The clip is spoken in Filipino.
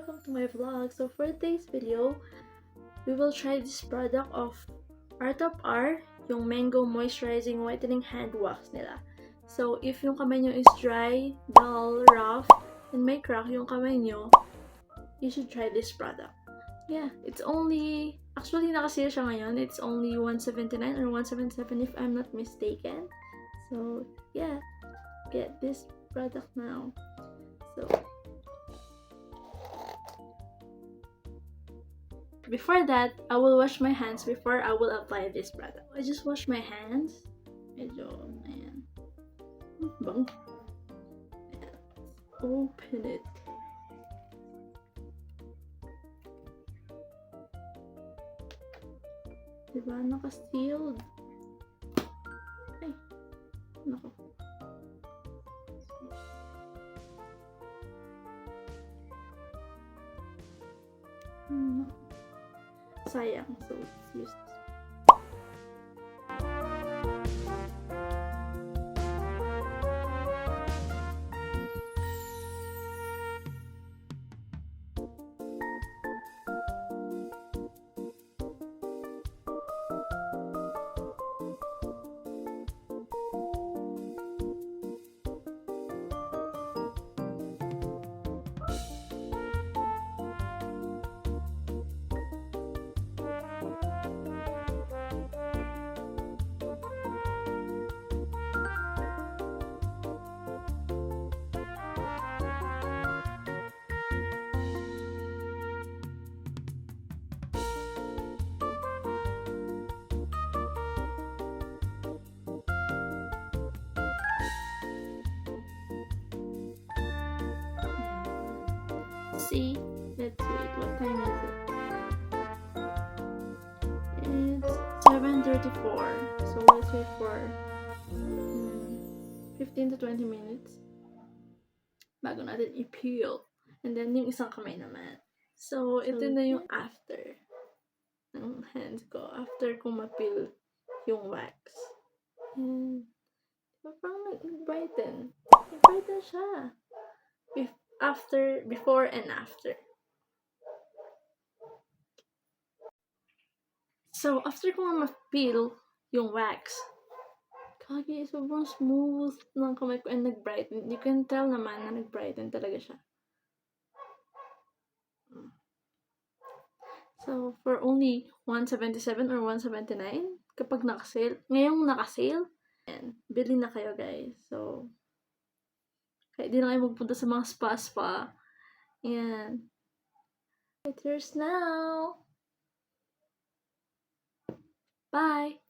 welcome to my vlog. So for today's video, we will try this product of Art of R, yung Mango Moisturizing Whitening Hand Wax nila. So if yung kamay nyo is dry, dull, rough, and may crack yung kamay nyo, you should try this product. Yeah, it's only, actually nakasale siya ngayon. It's only $179 or $177 if I'm not mistaken. So yeah, get this product now. So before that, I will wash my hands before I will apply this product. I just wash my hands. Medyo, ayan. Bang. Open it. Diba? Naka-sealed. Ay. Nako. Sayang. So, let's use this. See, let's wait. What time is it? It's 7:34. So let's wait for 15 to 20 minutes bago natin i-peel. And then yung isang kamay naman. So ito na yung after ng hands ko. After ko ma-peel yung wax. And parang nag-brighten. Nag-brighten siya. Before and after. So, after ko ma-peel yung wax, kagi, sobrang smooth ng kamay ko and nag-brighten. You can tell naman na nag-brighten talaga siya. So, for only $177 or $179, kapag naka-sale, ngayong naka-sale, and bili na kayo guys. So, kahit di na kayo magpunta sa mga spa-spa. Ayan. It's yours now. Bye!